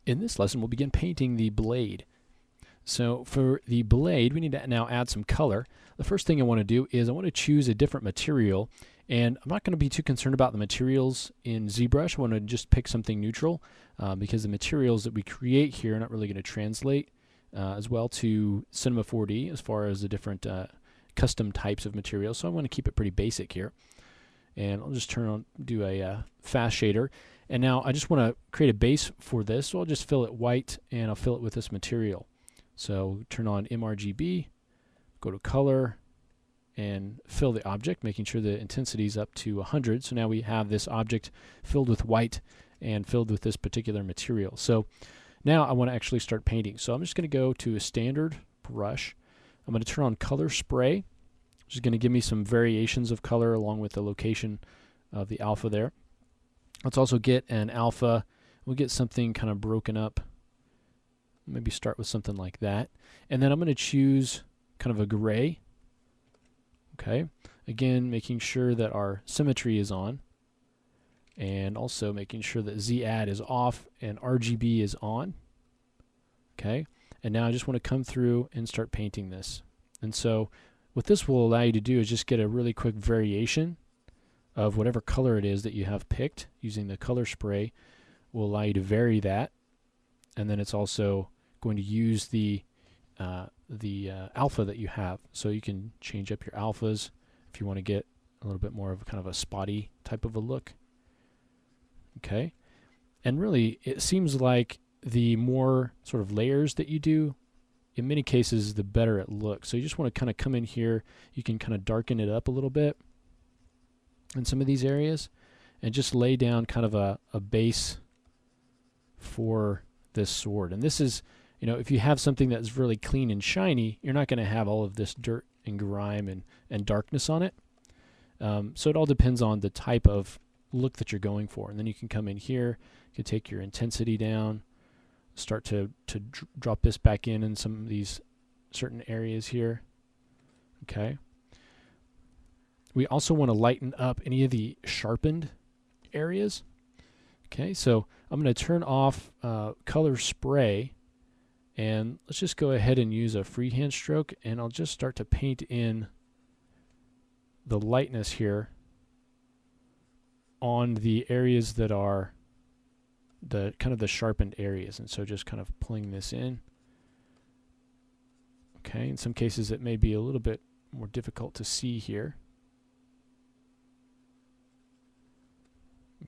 In this lesson, we'll begin painting the blade. So for the blade, we need to now add some color. The first thing I want to do is I want to choose a different material, and I'm not going to be too concerned about the materials in ZBrush. I want to just pick something neutral because the materials that we create here are not really going to translate as well to Cinema 4D as far as the different custom types of materials. So I want to keep it pretty basic here. And I'll just do a fast shader. And now I just want to create a base for this, so I'll just fill it white and I'll fill it with this material. So turn on mRGB, go to color, and fill the object, making sure the intensity is up to 100. So now we have this object filled with white and filled with this particular material. So now I want to actually start painting. So I'm just going to go to a standard brush. I'm going to turn on color spray, which is going to give me some variations of color along with the location of the alpha there. Let's also get an alpha. We'll get something kind of broken up. Maybe start with something like that. And then I'm going to choose kind of a gray. Okay. Again, making sure that our symmetry is on. And also making sure that Z-add is off and RGB is on. Okay. And now I just want to come through and start painting this. And so what this will allow you to do is just get a really quick variation of whatever color it is that you have picked. Using the color spray will allow you to vary that, and then it's also going to use the alpha that you have, so you can change up your alphas if you want to get a little bit more of kind of a spotty type of a look. Okay, and really it seems like the more sort of layers that you do, in many cases the better it looks. So you just want to kind of come in here, you can kind of darken it up a little bit in some of these areas and just lay down kind of a base for this sword. And this is, you know, if you have something that's really clean and shiny, you're not going to have all of this dirt and grime and darkness on it. So it all depends on the type of look that you're going for. And then you can come in here, you can take your intensity down, start to drop this back in some of these certain areas here. Okay. We also want to lighten up any of the sharpened areas. Okay, so I'm going to turn off color spray, and let's just go ahead and use a freehand stroke, and I'll just start to paint in the lightness here on the areas that are the kind of the sharpened areas. And so just kind of pulling this in. Okay, in some cases it may be a little bit more difficult to see here.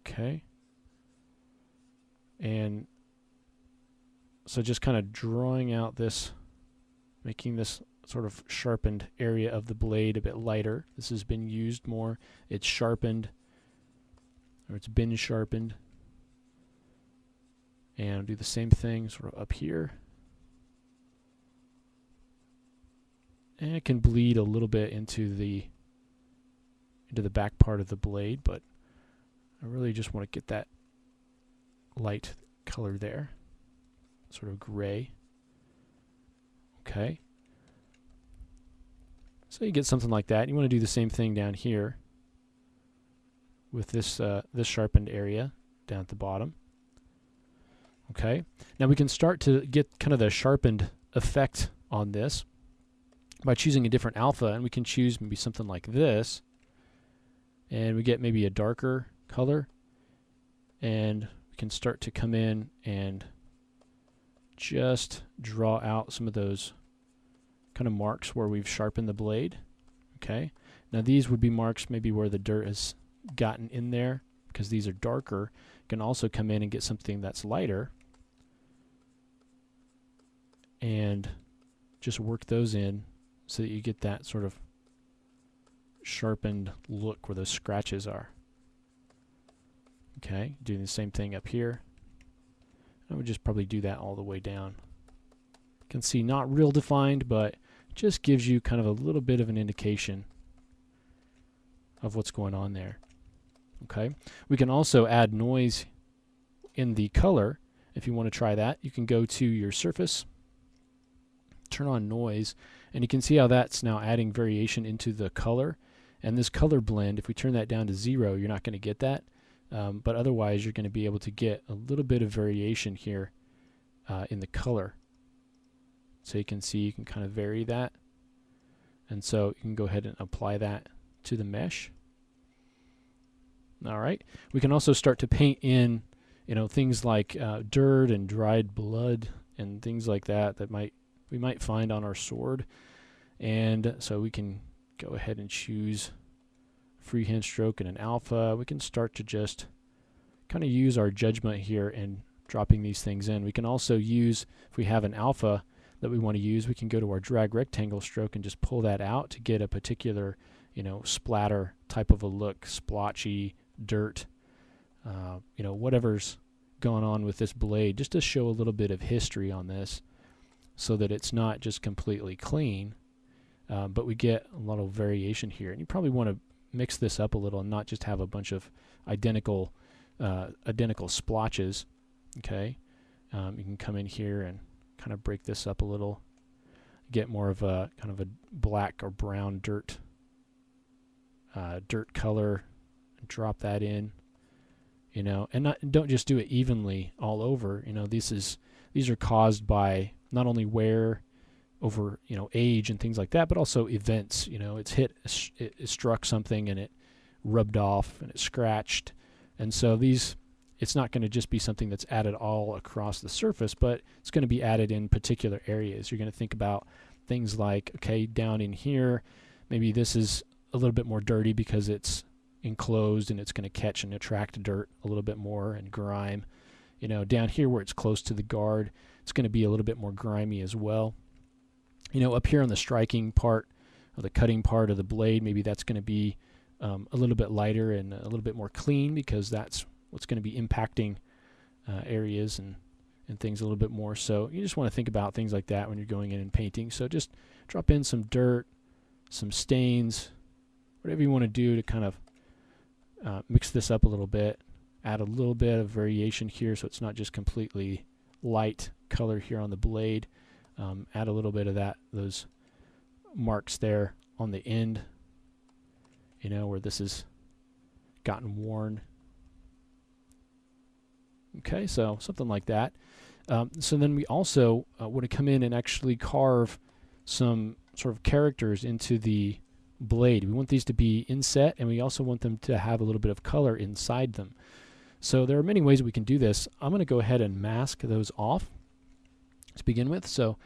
Okay, and so just kind of drawing out this, making this sort of sharpened area of the blade a bit lighter. This has been used more, it's sharpened, or it's been sharpened. And I'll do the same thing sort of up here. And it can bleed a little bit into the back part of the blade, but I really just want to get that light color there, sort of gray. Okay. So you get something like that. You want to do the same thing down here with this this sharpened area down at the bottom. Okay. Now we can start to get kind of the sharpened effect on this by choosing a different alpha, and we can choose maybe something like this, and we get maybe a darker color, and we can start to come in and just draw out some of those kind of marks where we've sharpened the blade. Okay, now these would be marks maybe where the dirt has gotten in there, because these are darker. You can also come in and get something that's lighter and just work those in so that you get that sort of sharpened look where those scratches are. Okay, doing the same thing up here. I would just probably do that all the way down. You can see not real defined, but just gives you kind of a little bit of an indication of what's going on there. Okay, we can also add noise in the color. If you want to try that, you can go to your surface, turn on noise, and you can see how that's now adding variation into the color. And this color blend, if we turn that down to 0, you're not going to get that. But otherwise, you're going to be able to get a little bit of variation here in the color. So you can see you can kind of vary that. And so you can go ahead and apply that to the mesh. All right. We can also start to paint in, things like dirt and dried blood and things like that we might find on our sword. And so we can go ahead and choose freehand stroke and an alpha. We can start to just kind of use our judgment here and dropping these things in. We can also use, if we have an alpha that we want to use, we can go to our drag rectangle stroke and just pull that out to get a particular, splatter type of a look, splotchy, dirt, whatever's going on with this blade, just to show a little bit of history on this so that it's not just completely clean, but we get a lot of variation here. And you probably want to mix this up a little and not just have a bunch of identical splotches. Okay, you can come in here and kind of break this up a little, get more of a kind of a black or brown dirt color, and drop that in, and don't just do it evenly all over. These are caused by not only wear over age and things like that, but also events. It struck something and it rubbed off and it scratched, and so it's not going to just be something that's added all across the surface, but it's going to be added in particular areas. You're going to think about things like, okay, down in here, maybe this is a little bit more dirty because it's enclosed and it's going to catch and attract dirt a little bit more and grime. Down here where it's close to the guard, it's going to be a little bit more grimy as well. Up here on the striking part or the cutting part of the blade, maybe that's going to be a little bit lighter and a little bit more clean, because that's what's going to be impacting areas and things a little bit more. So you just want to think about things like that when you're going in and painting. So just drop in some dirt, some stains, whatever you want to do to kind of mix this up a little bit. Add a little bit of variation here so it's not just completely light color here on the blade. Add a little bit of those marks there on the end, where this has gotten worn. Okay, so something like that. So then we also want to come in and actually carve some sort of characters into the blade. We want these to be inset, and we also want them to have a little bit of color inside them. So there are many ways we can do this. I'm going to go ahead and mask those off to begin with. So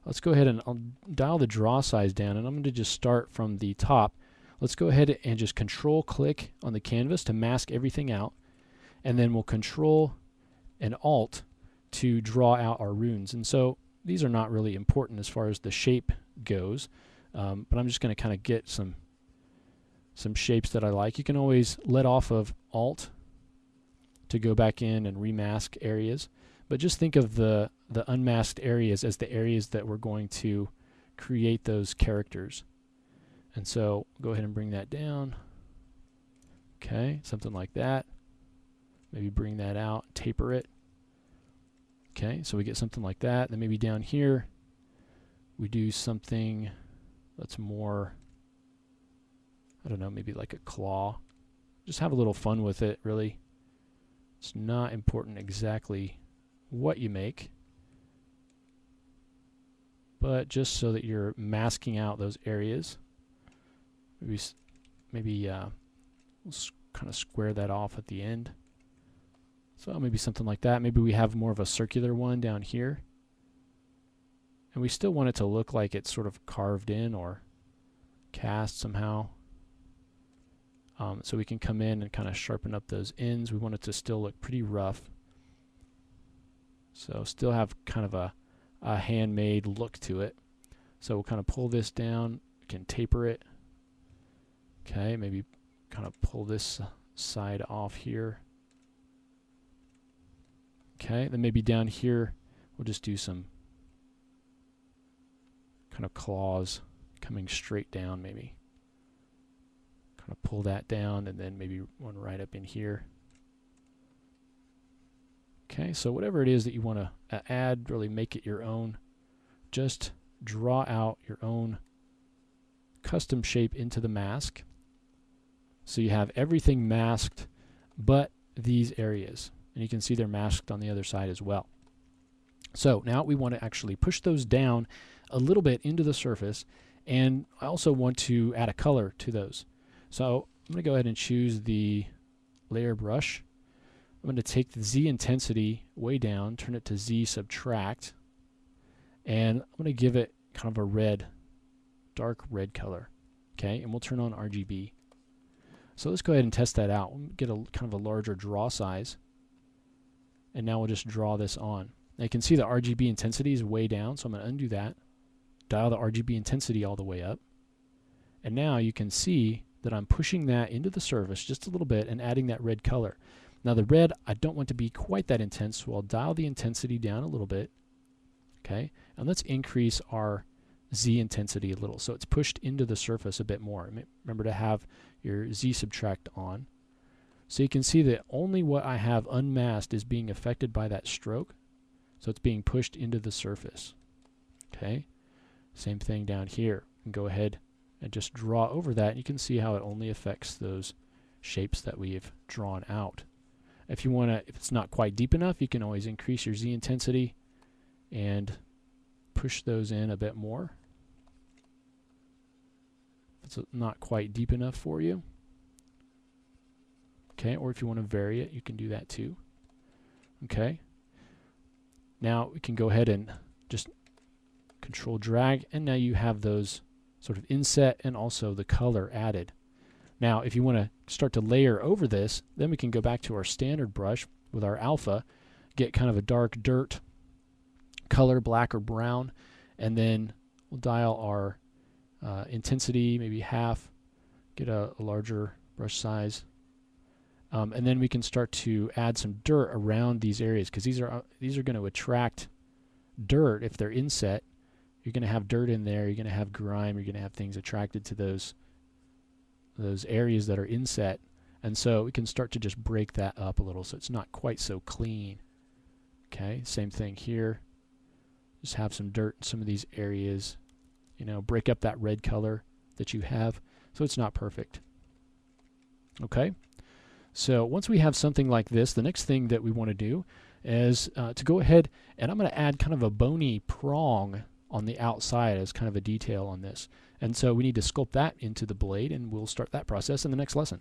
let's go ahead and I'll dial the draw size down, and I'm going to just start from the top. Let's go ahead and just control click on the canvas to mask everything out, and then we'll control and alt to draw out our runes. And so these are not really important as far as the shape goes, but I'm just going to kind of get some shapes that I like. You can always let off of alt to go back in and remask areas, but just think of the unmasked areas as the areas that we're going to create those characters. And so go ahead and bring that down. Okay, something like that. Maybe bring that out, taper it. Okay, so we get something like that. Then maybe down here we do something that's more, I don't know, maybe like a claw. Just have a little fun with it, really. It's not important exactly what you make, but just so that you're masking out those areas. Maybe we'll kind of square that off at the end. So maybe something like that. Maybe we have more of a circular one down here, and we still want it to look like it's sort of carved in or cast somehow. So we can come in and kind of sharpen up those ends. We want it to still look pretty rough. So still have kind of a handmade look to it. So we'll kind of pull this down, can taper it. Okay, maybe kind of pull this side off here. Okay, then maybe down here we'll just do some kind of claws coming straight down, maybe. Kind of pull that down, and then maybe one right up in here. Okay, so whatever it is that you want to add, really make it your own. Just draw out your own custom shape into the mask. So you have everything masked but these areas. And you can see they're masked on the other side as well. So now we want to actually push those down a little bit into the surface, and I also want to add a color to those. So I'm going to go ahead and choose the layer brush. I'm going to take the Z intensity way down, turn it to Z subtract, and I'm going to give it kind of a red, dark red color. Okay, and we'll turn on RGB. So let's go ahead and test that out. We'll get a kind of a larger draw size, and now we'll just draw this on. Now you can see the RGB intensity is way down, so I'm going to undo that, dial the RGB intensity all the way up, and now you can see that I'm pushing that into the surface just a little bit and adding that red color. Now the red I don't want to be quite that intense, so I'll dial the intensity down a little bit. Okay, and let's increase our Z intensity a little so it's pushed into the surface a bit more. Remember to have your Z subtract on. So you can see that only what I have unmasked is being affected by that stroke, so it's being pushed into the surface. Okay, same thing down here. You can go ahead and just draw over that, and you can see how it only affects those shapes that we've drawn out. If you want to, if it's not quite deep enough, you can always increase your Z intensity and push those in a bit more. If it's not quite deep enough for you. Okay, or if you want to vary it, you can do that too. Okay. Now we can go ahead and just control drag, and now you have those sort of inset and also the color added. Now if you want to start to layer over this, then we can go back to our standard brush with our alpha, get kind of a dark dirt color, black or brown, and then we'll dial our intensity, maybe half, get a larger brush size, and then we can start to add some dirt around these areas, because these are going to attract dirt if they're inset. You're going to have dirt in there, you're going to have grime, you're going to have things attracted to those areas that are inset, and so we can start to just break that up a little so it's not quite so clean. Okay, same thing here. Just have some dirt in some of these areas, you know, break up that red color that you have so it's not perfect. Okay, so once we have something like this, the next thing that we want to do is to go ahead, and I'm going to add kind of a bony prong on the outside as kind of a detail on this. And so we need to sculpt that into the blade, and we'll start that process in the next lesson.